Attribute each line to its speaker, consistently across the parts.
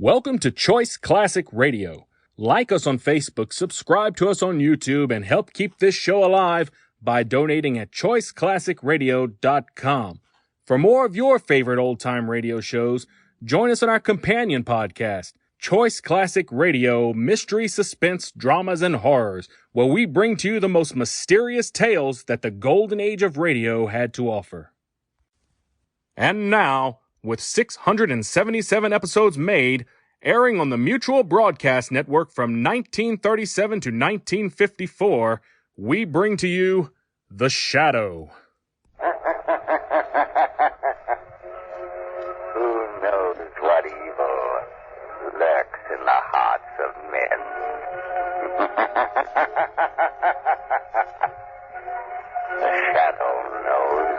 Speaker 1: Welcome to Choice Classic Radio. Like us on Facebook, subscribe to us on YouTube, and help keep this show alive by donating at choiceclassicradio.com. For more of your favorite old-time radio shows, join us on our companion podcast, Choice Classic Radio, Mystery, Suspense, Dramas, and Horrors, where we bring to you the most mysterious tales that the golden age of radio had to offer. And now, with 677 episodes made, airing on the Mutual Broadcast Network from 1937 to 1954, we bring to you The Shadow.
Speaker 2: Who knows what evil lurks in the hearts of men? The Shadow knows.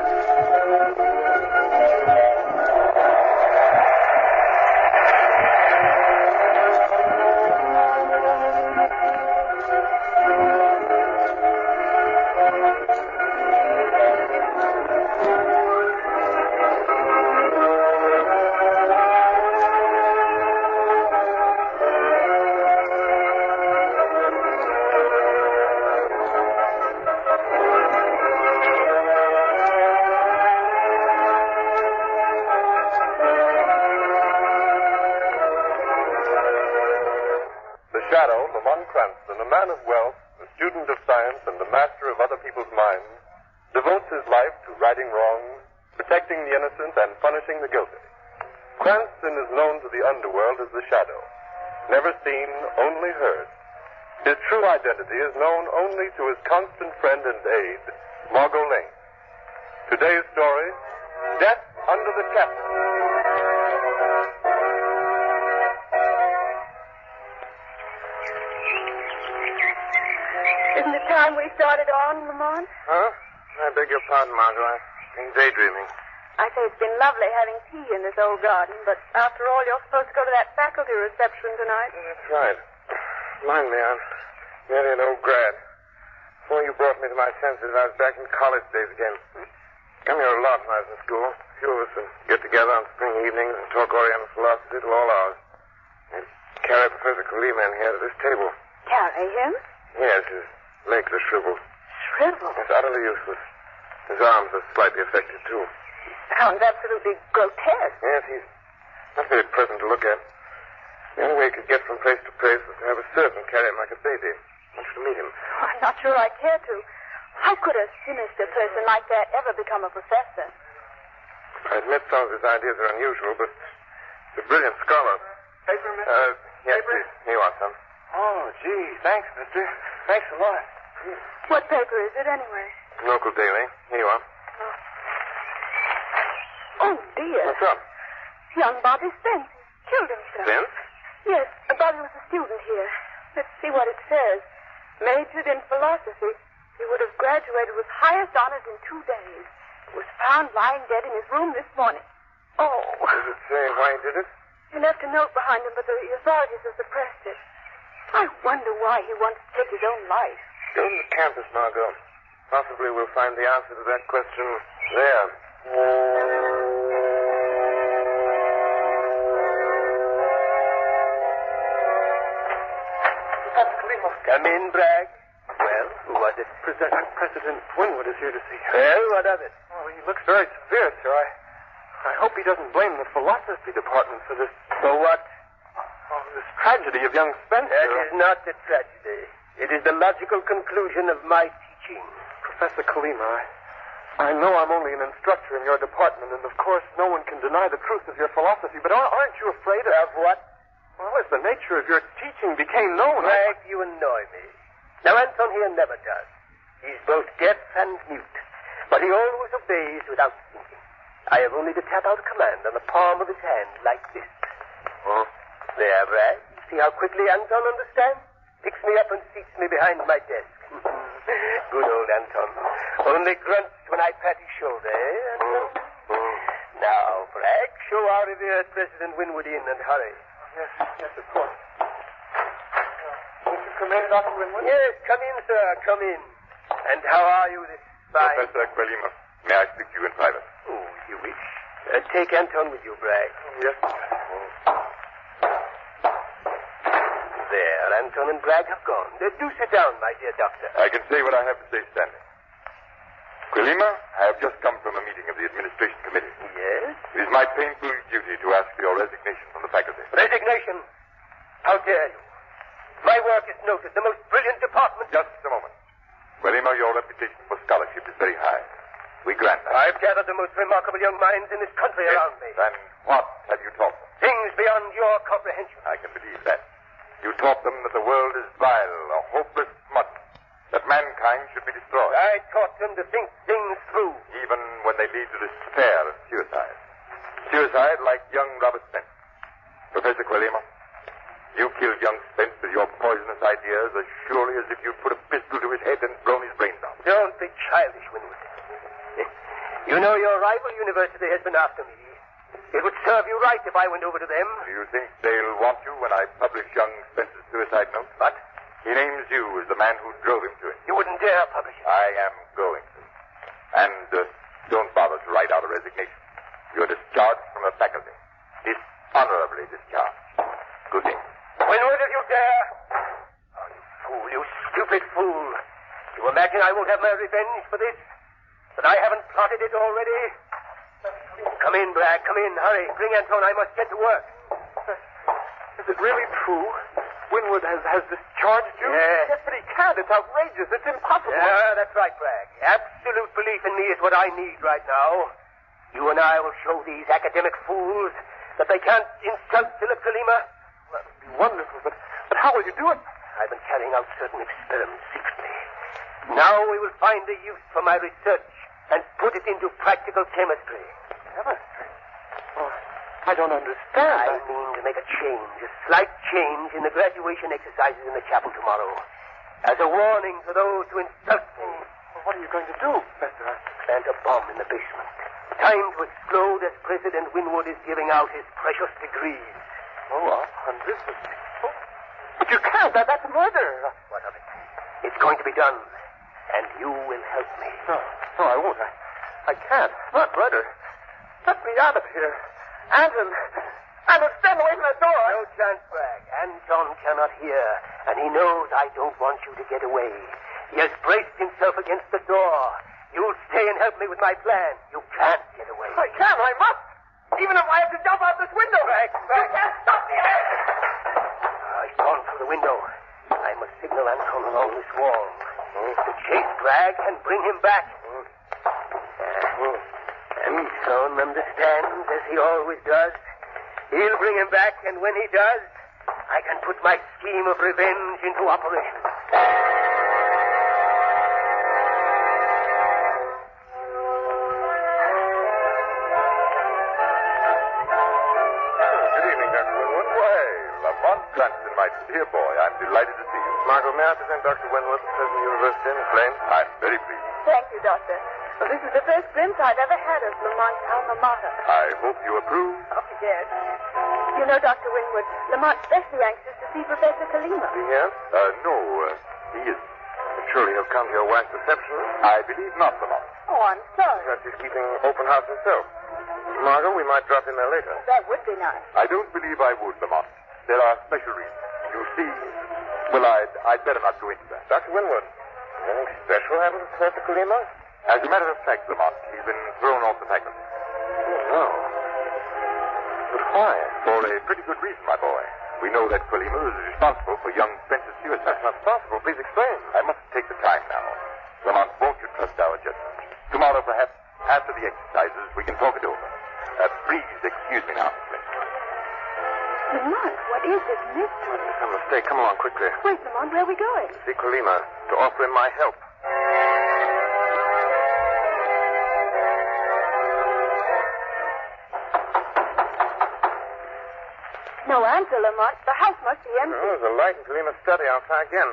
Speaker 3: Shadow, Lamont Cranston, a man of wealth, a student of science, and a master of other people's minds, devotes his life to righting wrongs, protecting the innocent, and punishing the guilty. Cranston is known to the underworld as the Shadow. Never seen, only heard. His true identity is known only to his constant friend and aide, Margot Lane. Today's story, Death Under the Chapel.
Speaker 4: Isn't it time we started on, Lamont?
Speaker 5: Huh? I beg your pardon, Margot. I've been daydreaming.
Speaker 4: I say it's been lovely having tea in this old garden, but after all, you're supposed to go to that faculty reception tonight.
Speaker 5: That's right. Mind me, I'm nearly an old grad. Before you brought me to my senses, I was back in college days again. Come here a lot when I was in school. A few of us would get together on spring evenings and talk Oriental philosophy till all hours. And carry Professor Kaliman here to this table.
Speaker 4: Carry him?
Speaker 5: Yes, his legs are shriveled.
Speaker 4: Shriveled?
Speaker 5: It's utterly useless. His arms are slightly affected, too.
Speaker 4: Sounds absolutely grotesque.
Speaker 5: Yes, he's not very pleasant to look at. The only way he could get from place to place was to have a servant carry him like a baby. I want you to meet him.
Speaker 4: Oh, I'm not sure I care to. How could a sinister person like that ever become a professor?
Speaker 5: I admit some of his ideas are unusual, but he's a brilliant scholar.
Speaker 3: Paper, mister?
Speaker 5: Yes,
Speaker 3: Paper?
Speaker 5: please. Here you are, son.
Speaker 3: Oh, gee, thanks, mister. Thanks a lot.
Speaker 4: What paper is it, anyway?
Speaker 5: Local daily. Here you are.
Speaker 4: Oh, dear.
Speaker 5: What's up?
Speaker 4: Young Bobby Spence killed himself.
Speaker 5: Spence?
Speaker 4: Yes, Bobby was a student here. Let's see what it says. Majored in philosophy. He would have graduated with highest honors in 2 days. Was found lying dead in his room this morning. Oh.
Speaker 5: Does it say why he did it?
Speaker 4: He left a note behind him, but the authorities have suppressed it. I wonder why he wants to take his own life.
Speaker 5: Go to the campus, Margot. Possibly we'll find the answer to that question there.
Speaker 3: Professor Kalima.
Speaker 2: Come in, Bragg.
Speaker 3: Well,
Speaker 2: Who was it?
Speaker 3: President Winwood is here to see you.
Speaker 2: Well, what of it?
Speaker 3: Well, he looks very severe, sir. I hope he doesn't blame the philosophy department for this,
Speaker 2: For what?
Speaker 3: this tragedy of young Spencer.
Speaker 2: That is not a tragedy. It is the logical conclusion of my teaching.
Speaker 3: Professor Kalima, I know I'm only an instructor in your department, and of course no one can deny the truth of your philosophy, but aren't you afraid
Speaker 2: Of what?
Speaker 3: Well, as the nature of your teaching became known...
Speaker 2: Bragg, you annoy me. Now, Anton here never does. He's both deaf and mute, but he always obeys without thinking. I have only to tap out a command on the palm of his hand, like this.
Speaker 5: Oh?
Speaker 2: There, Bragg. See how quickly Anton understands? Picks me up and seats me behind my desk. Good old Anton. Only grunts when I pat his shoulder, eh, Anton? Now, Bragg, show our revered President Winwood in and hurry.
Speaker 3: Yes, of course. Won't you come in, Dr. Winwood?
Speaker 2: Yes, come in, sir, come in. And how are you this fine...
Speaker 5: Professor Kalima, may I speak to you in private?
Speaker 2: Oh, if you wish. Take Anton with you, Bragg.
Speaker 3: Yes.
Speaker 2: Anton and Bragg have gone. Do sit down, my dear doctor.
Speaker 3: I can say what I have to say standing. Quilima, I have just come from a meeting of the administration committee.
Speaker 2: Yes?
Speaker 3: It is my painful duty to ask for your resignation from the faculty.
Speaker 2: Resignation? How dare you? My work is noted. The most brilliant department.
Speaker 3: Just a moment. Quilima, your reputation for scholarship is very high. We grant that.
Speaker 2: I've gathered the most remarkable young minds in this country around me.
Speaker 3: Then what have you taught them?
Speaker 2: Things beyond your comprehension.
Speaker 3: I can believe that. You taught them that the world is vile, a hopeless smut, that mankind should be destroyed.
Speaker 2: I taught them to think things through.
Speaker 3: Even when they lead to despair and suicide. Suicide like young Robert Spence. Professor Quilima, you killed young Spence with your poisonous ideas as surely as if you'd put a pistol to his head and blown his brains out.
Speaker 2: Don't be childish, Winwood. You know your rival university has been after me. It would serve you right if I went over to them.
Speaker 3: Do you think they'll want you when I publish young Spence's suicide note?
Speaker 2: What?
Speaker 3: He names you as the man who drove him to it.
Speaker 2: You wouldn't dare publish it.
Speaker 3: I am going to. And don't bother to write out a resignation. You're discharged from the faculty. Dishonorably discharged. Good day.
Speaker 2: Winwood, if you dare. Oh, you fool, you stupid fool. You imagine I won't have my revenge for this? That I haven't plotted it already? Come in, Bragg. Come in. Hurry. Bring Anton. I must get to work.
Speaker 5: Is it really true? Winwood has discharged you?
Speaker 2: Yes.
Speaker 5: Yes, but he can't. It's outrageous. It's impossible.
Speaker 2: Yeah, that's right, Bragg. Absolute belief in me is what I need right now. You and I will show these academic fools that they can't insult Philip Quilima.
Speaker 5: That would be wonderful, but how will you do it?
Speaker 2: I've been carrying out certain experiments secretly. Now we will find the use for my research and put it into practical chemistry.
Speaker 5: Chemistry? Oh, I don't understand.
Speaker 2: I mean to make a change, a slight change in the graduation exercises in the chapel tomorrow. As a warning to those who insult me.
Speaker 5: Well, what are you going to do, Professor?
Speaker 2: Plant a bomb in the basement. Time to explode as President Winwood is giving out his precious degrees.
Speaker 5: Oh, hundreds of people. But you can't. That's murder.
Speaker 2: What of it? It's going to be done. And you will help me.
Speaker 5: No, I won't. I can't. Not murder. Let me out of here. Anton, stand away from the door.
Speaker 2: No chance, Bragg. Anton cannot hear, and he knows I don't want you to get away. He has braced himself against the door. You'll stay and help me with my plan. You can't get away.
Speaker 5: I can. I must. Even if I have to jump out this window.
Speaker 2: Bragg.
Speaker 5: You can't stop me.
Speaker 2: He's gone through the window. I must signal Anton along this wall. To chase Bragg and bring him back. Anton understands, as he always does. He'll bring him back, and when he does, I can put my scheme of revenge into operation.
Speaker 3: Good evening, Dr. Winwood. Why, Lamont Cranston, my dear boy, I'm delighted to see you.
Speaker 5: Margot, may I present Dr. Winwood, President University in McLean?
Speaker 3: I'm very pleased.
Speaker 4: Thank you, Doctor. Well, this is the first glimpse I've ever had of Lamont's alma mater.
Speaker 3: I hope you approve.
Speaker 4: Oh, yes. You know, Dr. Winwood, Lamont's especially anxious to see Professor Quilima.
Speaker 5: Yes?
Speaker 3: No, he isn't.
Speaker 5: Surely he'll come to your wax reception.
Speaker 3: I believe not, Lamont.
Speaker 4: Oh, I'm sorry.
Speaker 5: Perhaps he's keeping open house himself. Margot, we might drop in there later.
Speaker 4: That would be nice.
Speaker 3: I don't believe I would, Lamont. There are special reasons. You see, well, I'd better not go into that.
Speaker 5: Dr. Winwood, anything special happened to Professor Quilima?
Speaker 3: As a matter of fact, Lamont, he's been thrown off the faculty.
Speaker 5: Oh, no. But why?
Speaker 3: For a pretty good reason, my boy. We know that Quilima is responsible for young Spence's suicide.
Speaker 5: That's not possible. Please explain.
Speaker 3: I must take the time now. Lamont, won't you trust our judgment? Tomorrow, perhaps, after the exercises, we can talk it over. Please excuse me now, Miss Flint.
Speaker 4: Lamont, what is this mystery?
Speaker 5: It's a mistake. Come along quickly.
Speaker 4: Wait, Lamont, where are we going?
Speaker 5: See Quilima to offer him my help.
Speaker 4: No answer, Lamont. The house must be empty.
Speaker 5: Oh, there's a light in Quilima's study. I'll try again.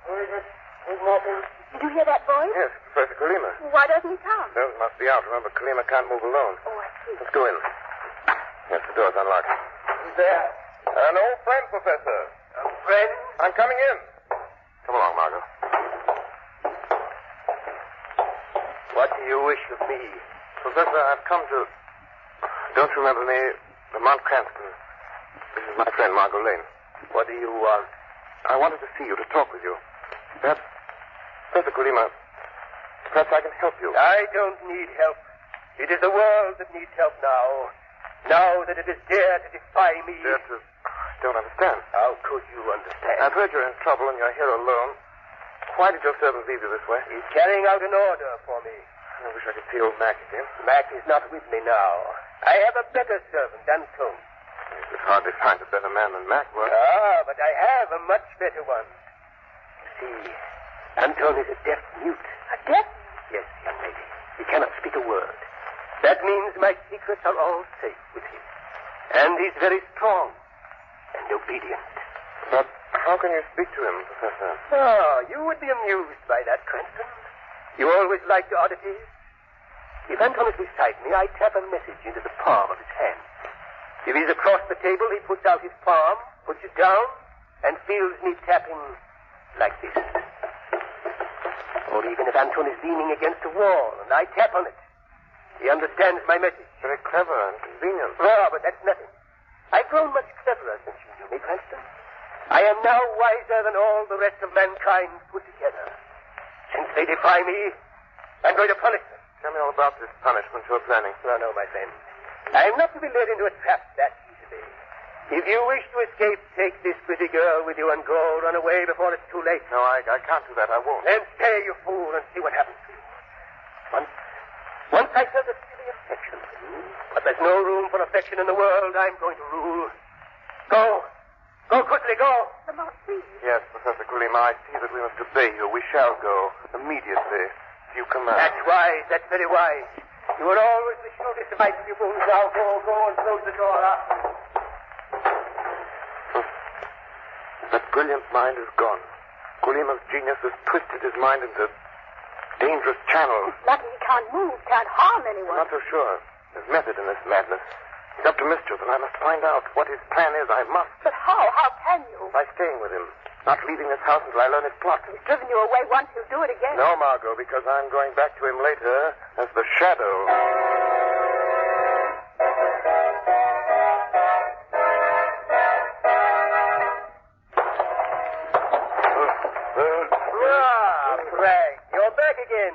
Speaker 2: Who is it? Who's knocking?
Speaker 4: Did you hear that voice?
Speaker 5: Yes, Professor Quilima.
Speaker 4: Why doesn't he come?
Speaker 5: Those must be out. Remember, Quilima can't move alone.
Speaker 4: Oh, I see.
Speaker 5: Let's go in. Yes, the door's unlocked.
Speaker 2: Who's there?
Speaker 3: An old friend, Professor.
Speaker 2: A friend?
Speaker 3: I'm coming in.
Speaker 5: Come along, Margot.
Speaker 2: What do you wish of me?
Speaker 5: Professor, I've come to... Don't you remember me? Lamont Cranston. This is my friend, Margot Lane.
Speaker 2: What do you want?
Speaker 5: I wanted to see you, to talk with you. Perhaps, Professor Kulima, perhaps I can help you.
Speaker 2: I don't need help. It is the world that needs help now. Now that it has dared to defy me.
Speaker 5: I don't understand.
Speaker 2: How could you understand?
Speaker 5: I've heard you're in trouble and you're here alone. Why did your servant leave you this way?
Speaker 2: He's carrying out an order for me.
Speaker 5: I wish I could see old Mac again.
Speaker 2: Mac is not with me now. I have a better servant, Anton.
Speaker 5: You could hardly find a better man than Mac was.
Speaker 2: Ah, but I have a much better one. You see, Anton is a deaf mute.
Speaker 4: A deaf?
Speaker 2: Yes, young lady. He cannot speak a word. That means my secrets are all safe with him. And he's very strong and obedient.
Speaker 5: But how can you speak to him, Professor?
Speaker 2: Oh, you would be amused by that, Cranston. You always liked oddities. If Anton is beside me, I tap a message into the palm of his hand. If he's across the table, he puts out his palm, puts it down, and feels me tapping like this. Or even if Anton is leaning against a wall and I tap on it, he understands my message.
Speaker 5: Very clever and convenient.
Speaker 2: Oh, but that's nothing. I've grown much cleverer since you knew me, Cranston. I am now wiser than all the rest of mankind put together. Since they defy me, I'm going to punish them.
Speaker 5: Tell me all about this punishment you're planning.
Speaker 2: No, my friend. I'm not to be led into a trap that easily. If you wish to escape, take this pretty girl with you and go. Run away before it's too late.
Speaker 5: No, I can't do that. I won't.
Speaker 2: Then stay, you fool, and see what happens to you. Once I felt a silly affection for you, but there's no room for affection in the world. I'm going to rule. Go. Go quickly, go.
Speaker 4: Lamont, please.
Speaker 5: Yes, Professor Kulima, I see that we must obey you. We shall go immediately. If you command.
Speaker 2: That's wise. That's very wise. You were always the shrewdest of my pupils. Now go and close the door after you.
Speaker 5: That brilliant mind is gone. Kulima's genius has twisted his mind into dangerous channels.
Speaker 4: Lucky he can't move, can't harm anyone.
Speaker 5: I'm not so sure. There's method in this madness. He's up to mischief, and I must find out what his plan is. I must.
Speaker 4: But how? How can you?
Speaker 5: By staying with him. Not leaving this house until I learn his plot.
Speaker 4: He's driven you away once, he'll do it again.
Speaker 5: No, Margot, because I'm going back to him later as the Shadow.
Speaker 2: Bragg, you're back again.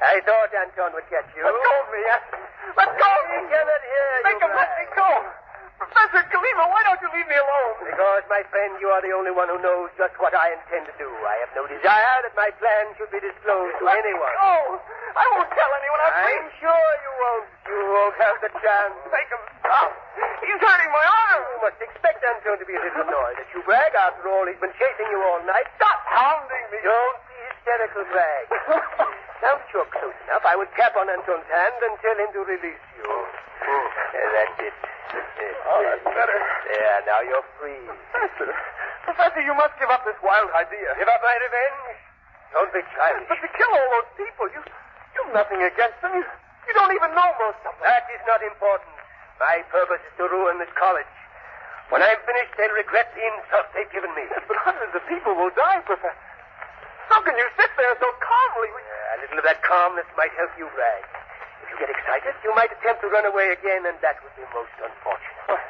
Speaker 2: I thought Anton would catch you.
Speaker 5: Let go of me. Let go of me.
Speaker 2: He cannot hear you.
Speaker 5: Make him let me go. Professor Kulima, why don't you leave me alone?
Speaker 2: Because, my friend, you are the only one who knows just what I intend to do. I have no desire that my plan should be disclosed to anyone.
Speaker 5: Oh, I won't tell anyone.
Speaker 2: I'm sure you won't. You won't have the chance.
Speaker 5: Make him stop. He's hurting my arm.
Speaker 2: You must expect Anton to be a little annoyed at you, Bragg. After all, he's been chasing you all night.
Speaker 5: Stop hounding me.
Speaker 2: Don't be hysterical, Bragg. Now that you're close enough, I will tap on Anton's hand and tell him to release you. That's it.
Speaker 5: Oh, that's better.
Speaker 2: There, now you're free.
Speaker 5: Professor, you must give up this wild idea.
Speaker 2: Give up my revenge? Don't be childish.
Speaker 5: But to kill all those people, you've nothing against them. You don't even know most of them.
Speaker 2: That is not important. My purpose is to ruin this college. When I'm finished, they'll regret the insult they've given me.
Speaker 5: Yes, but hundreds of people will die, Professor. How can you sit there so calmly?
Speaker 2: A little of that calmness might help you, Bragg. If you get excited, you might attempt to run away again, and that would be most unfortunate.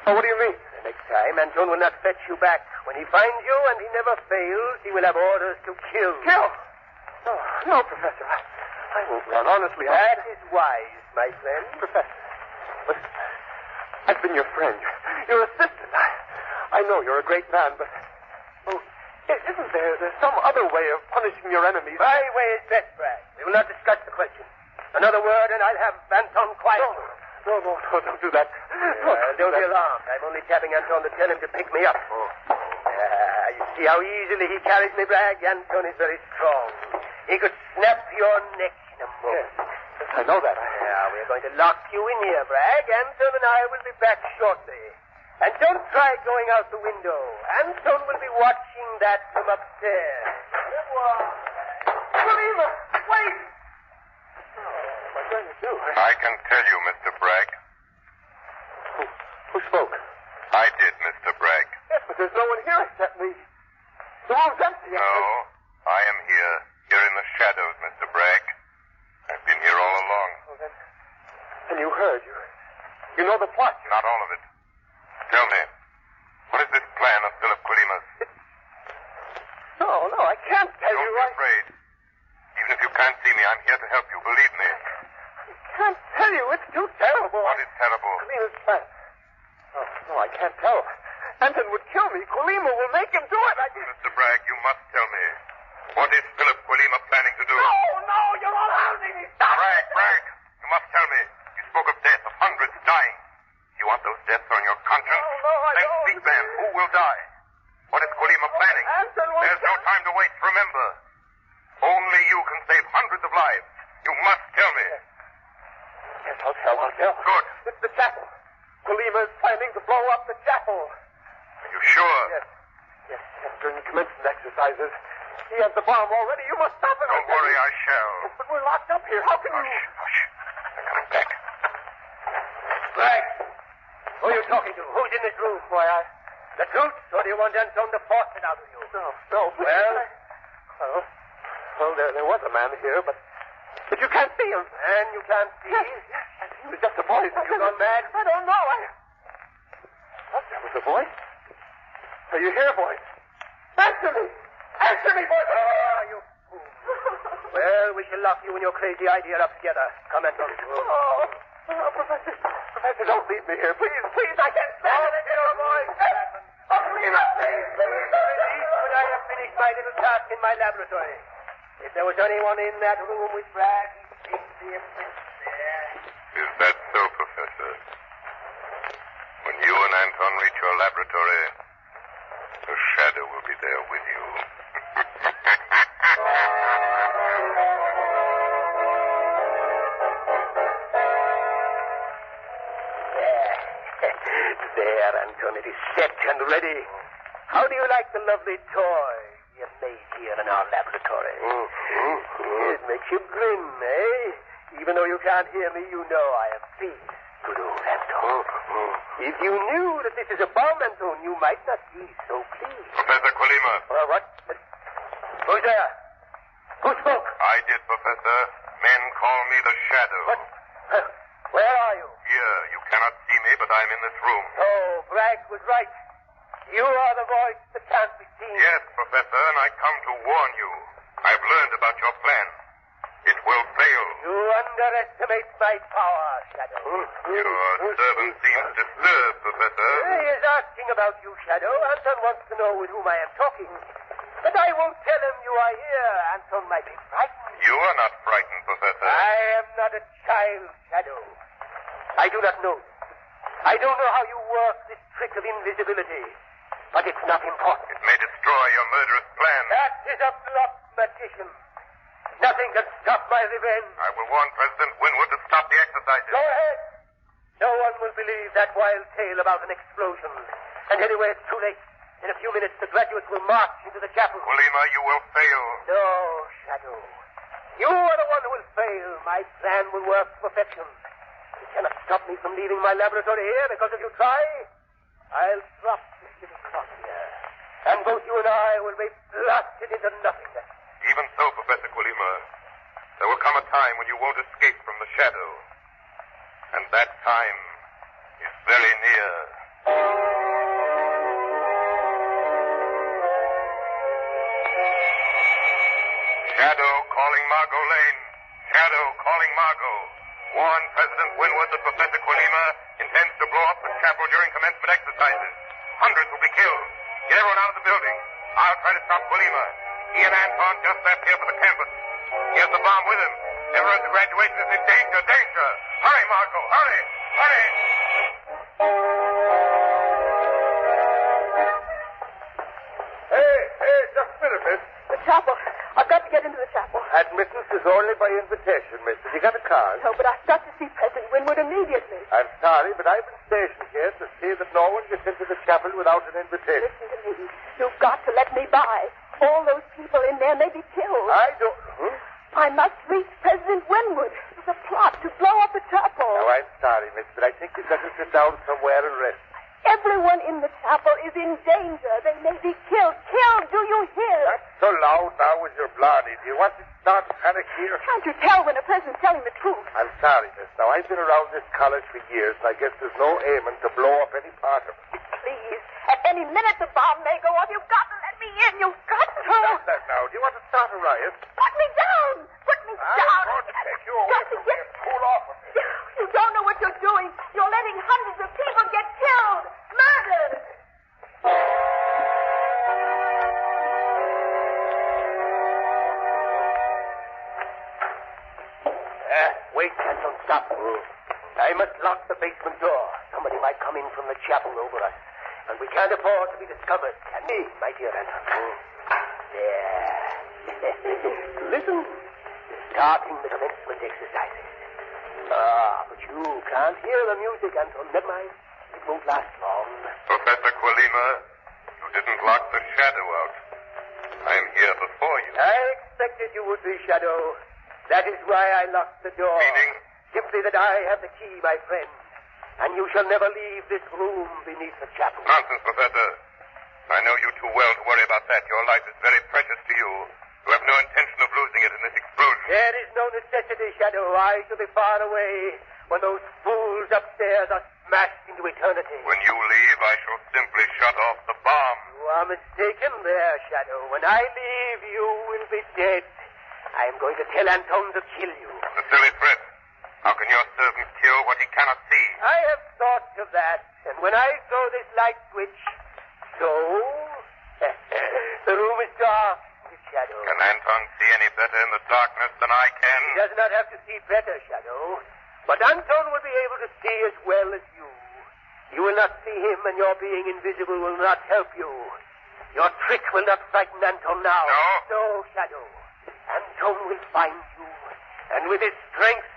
Speaker 5: Oh, what do you mean?
Speaker 2: The next time, Anton will not fetch you back. When he finds you, and he never fails, he will have orders to kill.
Speaker 5: Kill? Oh, no, Professor. I won't run, honestly.
Speaker 2: That is wise, my friend.
Speaker 5: Professor, but I've been your friend, your assistant. I know you're a great man, but... Oh, isn't there's some other way of punishing your enemies?
Speaker 2: My way is best, Bragg. We will not discuss the question. Another word, and I'll have Anton quiet.
Speaker 5: No, don't do that.
Speaker 2: Don't be alarmed. I'm only tapping Anton to tell him to pick me up. You see how easily he carries me, Bragg? Anton is very strong. He could snap your neck in a moment.
Speaker 5: Yes, I know that.
Speaker 2: We're going to lock you in here, Bragg. Anton and I will be back shortly. And don't try going out the window. Anton will be watching that from upstairs.
Speaker 5: Kulima, wait! What am I going to do?
Speaker 3: I can tell you, Mr. Bragg.
Speaker 5: Who spoke?
Speaker 3: I did, Mr. Bragg.
Speaker 5: Yes, but there's no one here except me. The room's empty.
Speaker 3: No, I am here in the shadows, Mr. Bragg. I've been here all along.
Speaker 5: Oh, then you heard. You know the plot.
Speaker 3: Not all of it. Tell me, what is this
Speaker 5: I can't tell. Anton would kill me. Colima will make him do it.
Speaker 3: Mr. Bragg, you must tell me. What is Philip Colima planning to do?
Speaker 5: No, you're all hounding me. Stop.
Speaker 3: Bragg, you must tell me. You spoke of death, of hundreds dying. You want those deaths on your conscience?
Speaker 5: No, I
Speaker 3: then
Speaker 5: don't.
Speaker 3: speak then. Who will die? What is Colima planning?
Speaker 5: Anton will...
Speaker 3: There's no time to waste. Remember, only you can save hundreds of lives. You must tell me.
Speaker 5: Yes, I'll tell.
Speaker 3: Good.
Speaker 5: It's the chapel. Colima is planning to blow up the chapel.
Speaker 3: Are you sure?
Speaker 5: Yes, during the commencement exercises. He has the bomb already. You must stop him.
Speaker 3: Don't worry, I shall.
Speaker 5: But we're locked up here. How can you...
Speaker 3: Hush. They're coming back.
Speaker 2: Bragg, who are you talking to? Who's in this room?
Speaker 5: Why,
Speaker 2: The truth, or do you want Anton to force it out of you?
Speaker 5: No.
Speaker 2: Well,
Speaker 5: there was a man here, but you can't see him.
Speaker 2: And you can't see?
Speaker 5: Yes, he was just a voice.
Speaker 2: You gone mad?
Speaker 5: I don't know. What? That was a voice? Are you here, voice? Answer me! Answer me, voice!
Speaker 2: Oh, you fool. Well, we shall lock you and your crazy idea up together. Come, Anton.
Speaker 5: Professor, don't leave me here. Please, I can't stand it.
Speaker 2: But I have finished my little task in my laboratory. If there was anyone in that room with Bragg, he'd see him there.
Speaker 3: Is that so, Professor? When you and Anton reach your laboratory, the shadow will be there with you.
Speaker 2: There, Anton, it is set and ready. How do you like the lovely toy you made here in our laboratory? It makes you grin, eh? Even though you can't hear me, you know I am pleased. Good old Anton. If you knew that this is a bomb, Anton, you might not be so pleased.
Speaker 3: Professor Colima.
Speaker 2: What? Who's there? Who spoke?
Speaker 3: I did, Professor. Men call me the Shadow.
Speaker 2: What? Where are you?
Speaker 3: Here, you cannot see me, but I'm in this room.
Speaker 2: Oh, Bragg was right. You are the voice that can't be seen.
Speaker 3: Yes, Professor, and I come to warn you. I've learned about your plan. It will fail.
Speaker 2: You underestimate my power, Shadow.
Speaker 3: Your servant seems disturbed, Professor.
Speaker 2: He is asking about you, Shadow. Anton wants to know with whom I am talking. But I won't tell him you are here. Anton might be frightened.
Speaker 3: You are not frightened, Professor.
Speaker 2: I am not a child, Shadow. I do not know. I don't know how you work this trick of invisibility. But it's not important.
Speaker 3: It may destroy your murderous plan.
Speaker 2: That is a bluff, magician. Nothing can stop my revenge.
Speaker 3: I will warn President Winwood to stop the exercises.
Speaker 2: Go ahead. No one will believe that wild tale about an explosion. And anyway, it's too late. In a few minutes, the graduates will march into the chapel.
Speaker 3: Colima, you will fail.
Speaker 2: No, Shadow. You are the one who will fail. My plan will work to perfection. You cannot stop me from leaving my laboratory here because if you try, I'll drop this little cross here. And both you and I will be blasted into nothingness.
Speaker 3: Even so, Professor Colima, there will come a time when you won't escape from the shadow. And that time is very near. Shadow calling Margot Lane. Shadow calling Margot. Warn President Winwood that Professor Colima intends to blow up the chapel during commencement exercises. Hundreds will be killed. Get everyone out of the building. I'll try to stop Colima. He and Anton just left here for the campus. He has the bomb with him. Everyone at the graduation is in danger. Danger! Hurry, Margot, hurry! Hurry!
Speaker 5: Hey, just a minute, miss.
Speaker 4: The chapel. I've got to get into the chapel.
Speaker 5: Admittance is only by invitation, miss. Have you got a card?
Speaker 4: No, but I've got to see President Winwood immediately.
Speaker 5: I'm sorry, but I've been stationed here to see that no one gets into the chapel without an invitation.
Speaker 4: Listen to me. You've got to let me by. All those people in there may be killed.
Speaker 5: I don't...
Speaker 4: I must reach President Winwood. It's a plot to blow up the chapel.
Speaker 5: Oh, I'm sorry, miss, but I think you'd better sit down somewhere and rest.
Speaker 4: Everyone in the chapel is in danger. They may be killed. Killed, do you hear?
Speaker 5: Not so loud now with your bloody. Do you want to start panic here?
Speaker 4: Can't you tell when a person's telling the truth?
Speaker 5: I'm sorry, miss. Now, I've been around this college for years, and I guess there's no aiming to blow up any part of it.
Speaker 4: Please, at any minute the bomb may go off. You've got to let me in. You've got to.
Speaker 5: Stop that now. Do you want to start a riot?
Speaker 4: Put me down. Put me down.
Speaker 5: I'm going to take you away
Speaker 4: Got to
Speaker 5: from here and cool off a bit.
Speaker 4: You don't know what you're doing. You're letting hundreds of people get killed. Murder.
Speaker 2: stop. I must lock the basement door. Somebody might come in from the chapel over us. And we can't afford to be discovered, can we, my dear Anton? There. Listen. Starting the commencement exercises. But you can't hear the music, Anton. Never mind. It won't last long.
Speaker 3: Professor Quilima, you didn't lock the shadow out. I am here before you.
Speaker 2: I expected you would be, Shadow. That is why I locked the door.
Speaker 3: Meaning?
Speaker 2: Simply that I have the key, my friend. And you shall never leave this room beneath the chapel.
Speaker 3: Nonsense, Professor. I know you too well to worry about that. Your life is very precious to you. You have no intention of losing it in this explosion.
Speaker 2: There is no necessity, Shadow. I shall be far away when those fools upstairs are smashed into eternity.
Speaker 3: When you leave, I shall simply shut off the bomb.
Speaker 2: You are mistaken there, Shadow. When I leave, you will be dead. I am going to tell Anton to kill you.
Speaker 3: A silly threat. How can your servant kill what he cannot see?
Speaker 2: I have thought of that. And when I throw this light switch, so... the room is dark, Shadow.
Speaker 3: Can Anton see any better in the darkness than I can?
Speaker 2: He does not have to see better, Shadow. But Anton will be able to see as well as you. You will not see him, and your being invisible will not help you. Your trick will not frighten Anton now.
Speaker 3: No?
Speaker 2: No, Shadow. Anton will find you, and with his strength,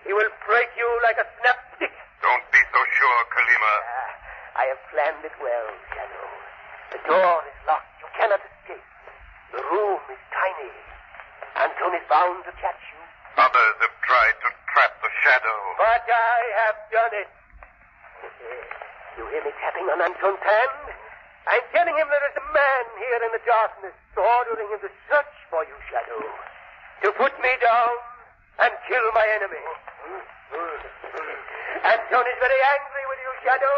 Speaker 2: he will break you like a snap stick.
Speaker 3: Don't be so sure, Quilima.
Speaker 2: I have planned it well, Shadow. The door is locked. You cannot escape. The room is tiny. Anton is bound to catch you.
Speaker 3: Others have tried to trap the shadow.
Speaker 2: But I have done it. You hear me tapping on Anton's hand? I'm telling him there is a man here in the darkness ordering him to search for you, Shadow. To put me down and kill my enemy. Anton is very angry with you, Shadow.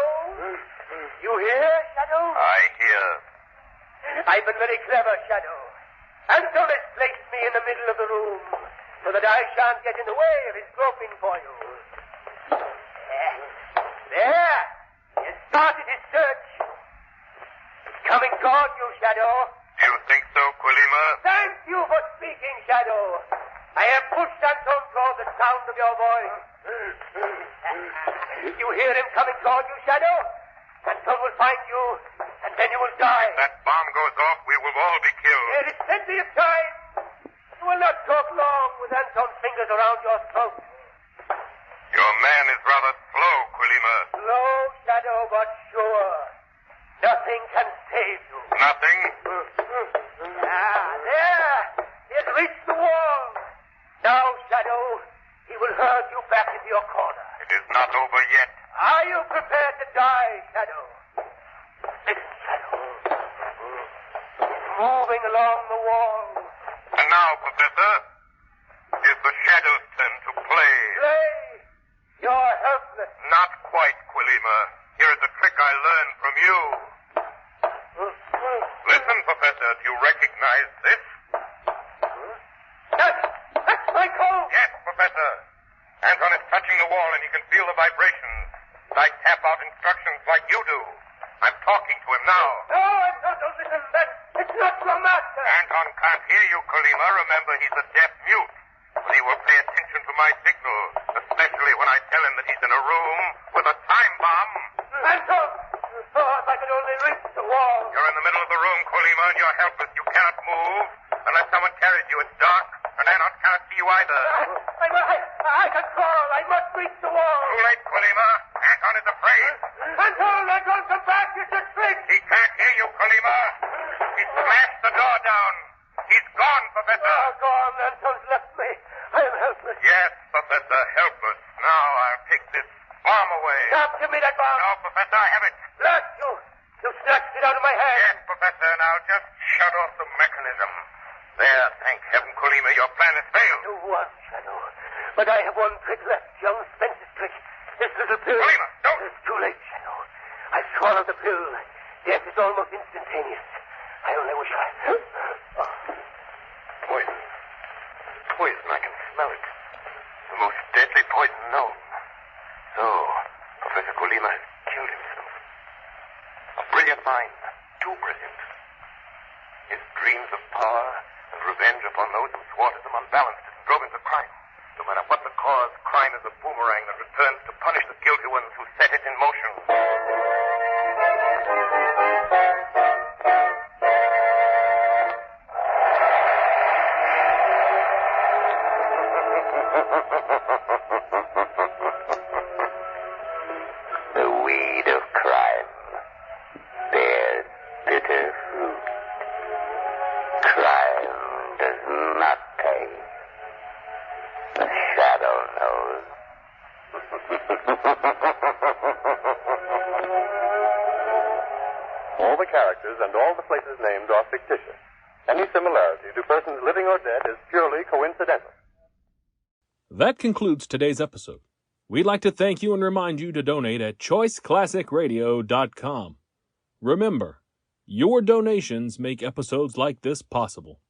Speaker 2: You hear, Shadow?
Speaker 3: I hear.
Speaker 2: I've been very clever, Shadow. Anton has placed me in the middle of the room so that I shan't get in the way of his groping for you. There. He has started his search. He's coming toward you, Shadow.
Speaker 3: Do you think so, Quilima?
Speaker 2: Thank you for speaking, Shadow. I have pushed Anton toward the sound of your voice. You hear him coming toward you, Shadow? Anton will find you, and then you will die.
Speaker 3: If that bomb goes off, we will all be killed.
Speaker 2: There is plenty of time. You will not talk long with Anton's fingers around your throat.
Speaker 3: Your man is rather slow, Quilima.
Speaker 2: Slow, Shadow, but sure. Nothing can save you.
Speaker 3: Nothing?
Speaker 2: There. He has reached the wall. Now, Shadow, he will herd you back into your corner.
Speaker 3: It is not over yet.
Speaker 2: Are you prepared to die, Shadow? Listen, Shadow. He's moving along the wall.
Speaker 3: And now, Professor, is the shadow's turn to play.
Speaker 2: Play? You're helpless.
Speaker 3: Not quite, Quilima. Here is a trick I learned from you. Listen, Professor, do you recognize this?
Speaker 2: That's my coat.
Speaker 3: Yes, Professor. Anton is touching the wall and he can feel the vibrations. I tap out instructions like you do. I'm talking to him now.
Speaker 2: No, Anton, don't listen. It's not your master.
Speaker 3: Anton can't hear you, Quilima. Remember, he's a deaf mute. But he will pay attention to my signal, especially when I tell him that he's in a room with a time bomb.
Speaker 2: Anton! Oh, if I could only reach the wall.
Speaker 3: You're in the middle of the room, Quilima, and you're helpless. You cannot move unless someone carries you. It's dark, and Anton cannot see you either.
Speaker 2: I can crawl. I must reach the wall.
Speaker 3: Too late, Quilima. Anton is afraid.
Speaker 2: Anton, come back. It's a trick.
Speaker 3: He can't hear you, Quilima. He smashed the door down. He's gone, Professor.
Speaker 2: Oh, gone. Anton's left me. I am helpless.
Speaker 3: Yes, Professor, helpless. Now I'll take this bomb away.
Speaker 2: Stop. Give me that bomb.
Speaker 3: No, Professor, I have it.
Speaker 2: Blast you. You snatched it out of my hand.
Speaker 3: Yes, Professor. Now just shut off the mechanism. There, thank heaven, Quilima, your plan has failed.
Speaker 2: You won, Shadow. But I have one trick left. Young Spence's trick. This little pill.
Speaker 3: Quilima, don't.
Speaker 2: It's too late, Shadow. I swallowed the pill. Death is almost instantaneous. I only wish I...
Speaker 3: Poison. Poison, I can smell it. The most deadly poison known. So, Professor Quilima has killed himself. A brilliant mind. Too brilliant. His dreams of power and revenge upon those who thwarted them unbalanced and drove him to crime. To
Speaker 5: No matter what the cause, crime is a boomerang that returns to punish the guilty ones who set it in motion.
Speaker 2: The weed of crime bears bitter fruit. Crime does not pay. The shadow knows.
Speaker 3: All the characters and all the places named are fictitious. Any similarity to persons living or dead is purely coincidental.
Speaker 1: That concludes today's episode. We'd like to thank you and remind you to donate at choiceclassicradio.com. Remember, your donations make episodes like this possible.